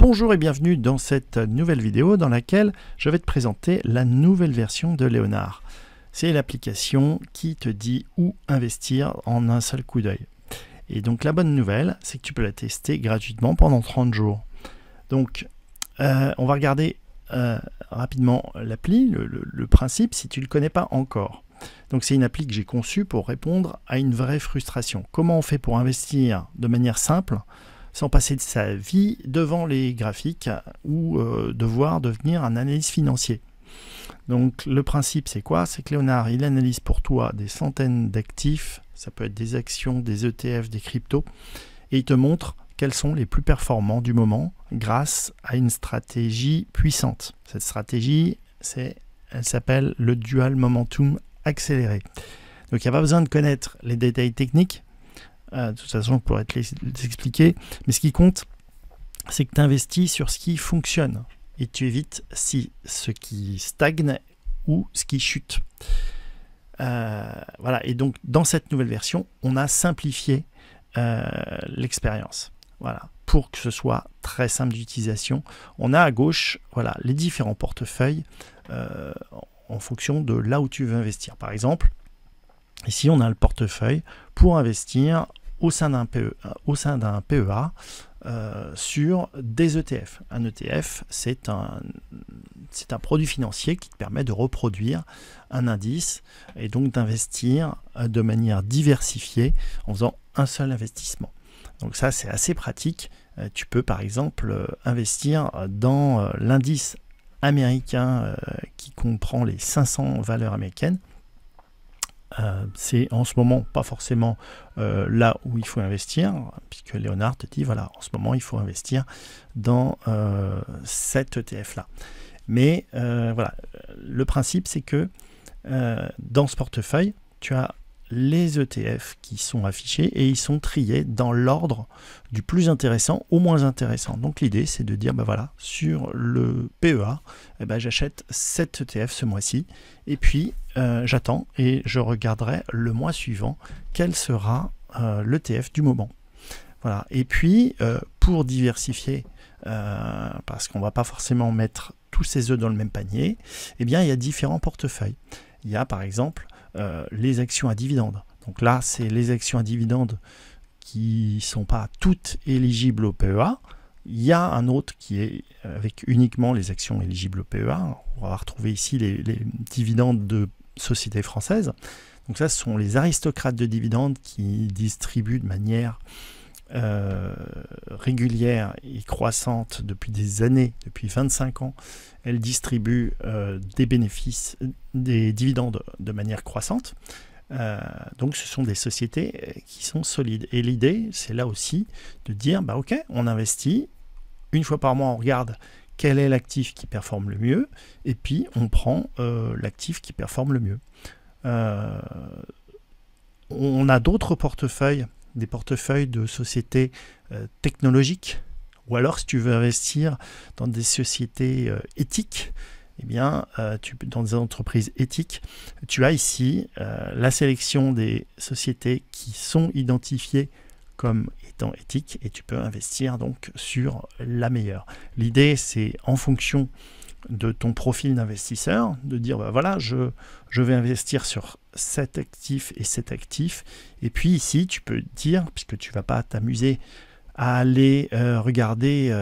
Bonjour et bienvenue dans cette nouvelle vidéo dans laquelle je vais te présenter la nouvelle version de Léonard. C'est l'application qui te dit où investir en un seul coup d'œil. Et donc la bonne nouvelle, c'est que tu peux la tester gratuitement pendant 30 jours. Donc on va regarder rapidement l'appli, le principe si tu ne le connais pas encore. Donc c'est une appli que j'ai conçue pour répondre à une vraie frustration. Comment on fait pour investir de manière simple sans passer de sa vie devant les graphiques ou devoir devenir un analyste financier. Donc le principe c'est quoi? C'est que Léonard il analyse pour toi des centaines d'actifs, ça peut être des actions, des ETF, des cryptos, et il te montre quels sont les plus performants du moment grâce à une stratégie puissante. Cette stratégie, elle s'appelle le Dual Momentum accéléré. Donc il n'y a pas besoin de connaître les détails techniques. De toute façon, je pourrais te les expliquer. Mais ce qui compte, c'est que tu investis sur ce qui fonctionne et tu évites ce qui stagne ou ce qui chute. Voilà. Et donc, dans cette nouvelle version, on a simplifié l'expérience. Voilà. Pour que ce soit très simple d'utilisation, on a à gauche voilà, les différents portefeuilles en fonction de là où tu veux investir. Par exemple, ici, on a le portefeuille pour investir au sein d'un PEA sur des ETF. Un ETF, c'est un produit financier qui te permet de reproduire un indice et donc d'investir de manière diversifiée en faisant un seul investissement. Donc ça, c'est assez pratique. Tu peux par exemple investir dans l'indice américain qui comprend les 500 valeurs américaines. C'est en ce moment pas forcément là où il faut investir, puisque Léonard te dit voilà, en ce moment il faut investir dans cet ETF là. Mais voilà, le principe c'est que dans ce portefeuille, tu as les ETF qui sont affichés et ils sont triés dans l'ordre du plus intéressant au moins intéressant. Donc l'idée c'est de dire ben voilà, sur le PEA, eh ben, j'achète cet ETF ce mois-ci et puis j'attends et je regarderai le mois suivant quel sera l'ETF du moment. Voilà. Et puis pour diversifier, parce qu'on ne va pas forcément mettre tous ses œufs dans le même panier, eh bien il y a différents portefeuilles. Il y a par exemple les actions à dividendes. Donc là, c'est les actions à dividendes qui ne sont pas toutes éligibles au PEA. Il y a un autre qui est avec uniquement les actions éligibles au PEA. On va retrouver ici les dividendes de sociétés françaises. Donc ça, ce sont les aristocrates de dividendes qui distribuent de manière régulière et croissante depuis des années, depuis 25 ans. Elles distribuent des bénéfices, des dividendes de manière croissante. Donc ce sont des sociétés qui sont solides. Et l'idée, c'est là aussi de dire, bah ok, on investit, une fois par mois, on regarde quel est l'actif qui performe le mieux, et puis on prend l'actif qui performe le mieux. On a d'autres portefeuilles, des portefeuilles de sociétés technologiques, ou alors si tu veux investir dans des sociétés éthiques, eh bien, dans des entreprises éthiques, tu as ici la sélection des sociétés qui sont identifiées comme étant éthiques et tu peux investir donc sur la meilleure. L'idée, c'est en fonction de ton profil d'investisseur, de dire bah voilà, je vais investir sur cet actif et cet actif. Et puis ici, tu peux dire, puisque tu ne vas pas t'amuser à aller regarder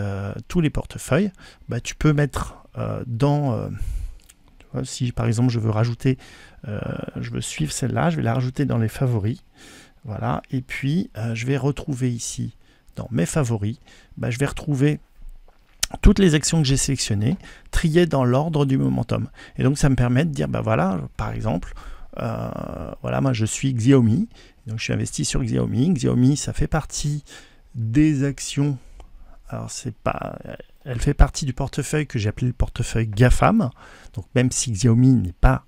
tous les portefeuilles, bah, tu peux mettre tu vois, si par exemple je veux rajouter, je veux suivre celle-là, je vais la rajouter dans les favoris. Voilà, et puis je vais retrouver ici, dans mes favoris, bah, je vais retrouver toutes les actions que j'ai sélectionnées, triées dans l'ordre du momentum. Et donc ça me permet de dire, bah voilà, par exemple, voilà, moi je suis Xiaomi, donc je suis investi sur Xiaomi. Xiaomi, ça fait partie des actions, alors elle fait partie du portefeuille que j'ai appelé le portefeuille GAFAM. Donc même si Xiaomi n'est pas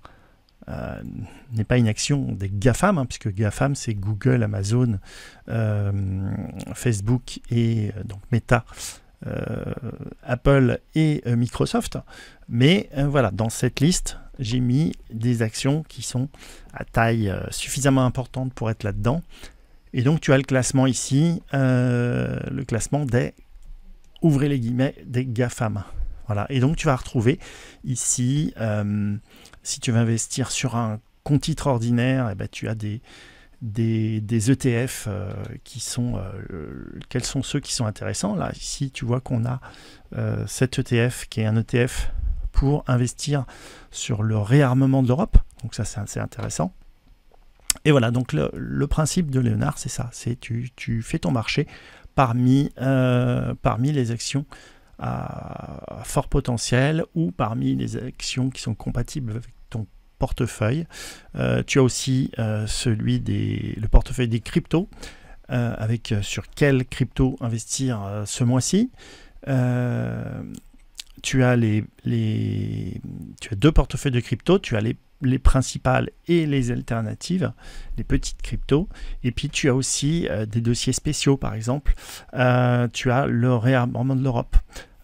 une action des GAFAM, hein, puisque GAFAM c'est Google, Amazon, Facebook et donc Meta, Apple et Microsoft. Mais voilà, dans cette liste, j'ai mis des actions qui sont à taille suffisamment importante pour être là-dedans. Et donc tu as le classement ici, le classement des ouvrez les guillemets, des GAFAM. Voilà. Et donc tu vas retrouver ici, si tu veux investir sur un compte titre ordinaire, eh ben, tu as des ETF qui sont, quels sont ceux qui sont intéressants. Là, ici, tu vois qu'on a cet ETF qui est un ETF pour investir sur le réarmement de l'Europe. Donc ça, c'est assez intéressant. Et voilà, donc le principe de Léonard, c'est ça. C'est tu fais ton marché parmi les actions à fort potentiel ou parmi les actions qui sont compatibles avec ton portefeuille. Tu as aussi le portefeuille des cryptos, avec sur quel crypto investir ce mois-ci. Tu as tu as deux portefeuilles de crypto, tu as les principales et les alternatives, les petites cryptos, et puis tu as aussi des dossiers spéciaux, par exemple, tu as le réarmement de l'Europe.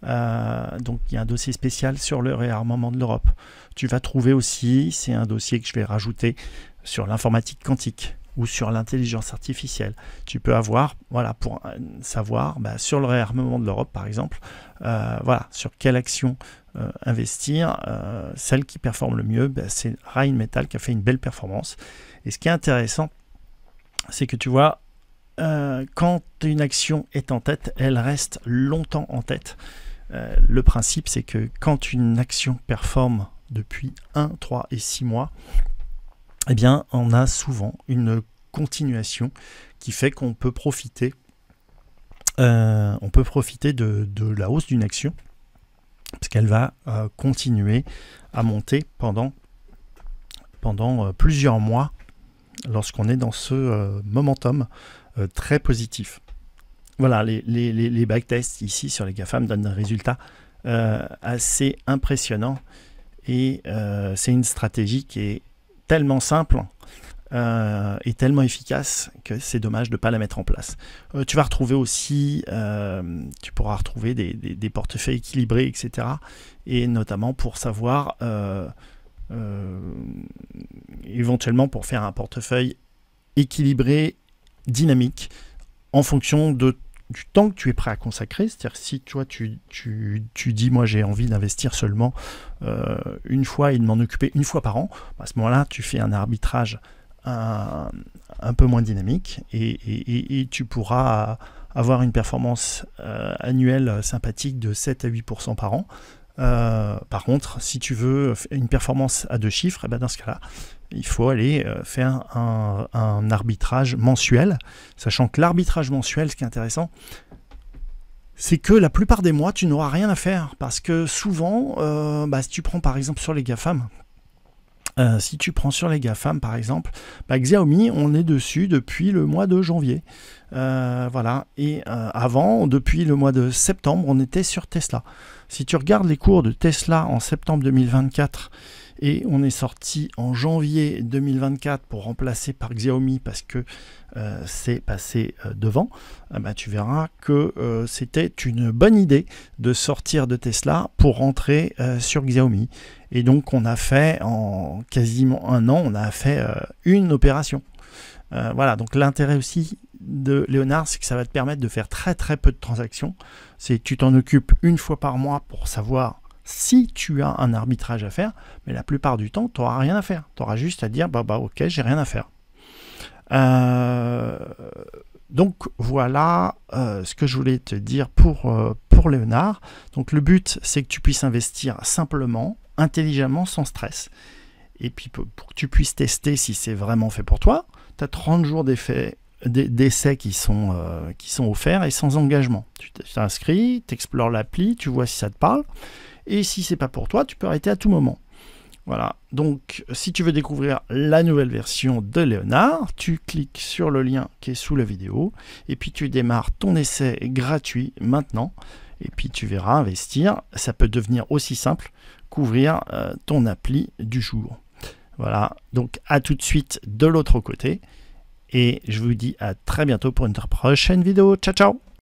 Donc il y a un dossier spécial sur le réarmement de l'Europe. Tu vas trouver aussi, c'est un dossier que je vais rajouter sur l'informatique quantique ou sur l'intelligence artificielle. Tu peux avoir, voilà, pour savoir sur le réarmement de l'Europe par exemple, voilà, sur quelle action investir. Celle qui performe le mieux, c'est Rheinmetall qui a fait une belle performance. Et ce qui est intéressant, c'est que tu vois, quand une action est en tête, elle reste longtemps en tête. Le principe, c'est que quand une action performe depuis 1, 3 et 6 mois, eh bien, on a souvent une continuation qui fait qu'on peut profiter, de la hausse d'une action, parce qu'elle va continuer à monter pendant plusieurs mois lorsqu'on est dans ce momentum très positif. Voilà, les backtests ici sur les GAFAM donnent des résultats assez impressionnants, et c'est une stratégie qui est tellement simple et tellement efficace que c'est dommage de ne pas la mettre en place. Tu vas retrouver aussi, tu pourras retrouver des portefeuilles équilibrés, etc. Et notamment pour savoir, éventuellement pour faire un portefeuille équilibré, dynamique, en fonction du temps que tu es prêt à consacrer. C'est-à-dire si toi tu dis moi j'ai envie d'investir seulement une fois et de m'en occuper une fois par an, à ce moment-là tu fais un arbitrage un peu moins dynamique et tu pourras avoir une performance annuelle sympathique de 7 à 8% par an. Par contre, si tu veux une performance à 2 chiffres, dans ce cas-là, il faut aller faire un arbitrage mensuel, sachant que l'arbitrage mensuel, ce qui est intéressant, c'est que la plupart des mois, tu n'auras rien à faire, parce que souvent, si tu prends par exemple sur les GAFAM, par exemple, Xiaomi, on est dessus depuis le mois de janvier. Voilà. Et avant, depuis le mois de septembre, on était sur Tesla. Si tu regardes les cours de Tesla en septembre 2024, et on est sorti en janvier 2024 pour remplacer par Xiaomi parce que c'est passé devant, tu verras que c'était une bonne idée de sortir de Tesla pour rentrer sur Xiaomi. Et donc on a fait en quasiment un an, on a fait une opération. Voilà, donc l'intérêt aussi de Léonard, c'est que ça va te permettre de faire très très peu de transactions. C'est tu t'en occupes une fois par mois pour savoir si tu as un arbitrage à faire, mais la plupart du temps, tu n'auras rien à faire. Tu auras juste à dire, ok, j'ai rien à faire. Donc voilà ce que je voulais te dire pour Léonard. Donc le but, c'est que tu puisses investir simplement, intelligemment, sans stress. Et puis pour que tu puisses tester si c'est vraiment fait pour toi, tu as 30 jours d'essais qui sont offerts et sans engagement. Tu t'inscris, tu explores l'appli, tu vois si ça te parle. Et si c'est pas pour toi, tu peux arrêter à tout moment. Voilà, donc si tu veux découvrir la nouvelle version de Léonard, tu cliques sur le lien qui est sous la vidéo, et puis tu démarres ton essai gratuit maintenant, et puis tu verras investir. Ça peut devenir aussi simple qu'ouvrir ton appli du jour. Voilà, donc à tout de suite de l'autre côté, et je vous dis à très bientôt pour une prochaine vidéo. Ciao, ciao!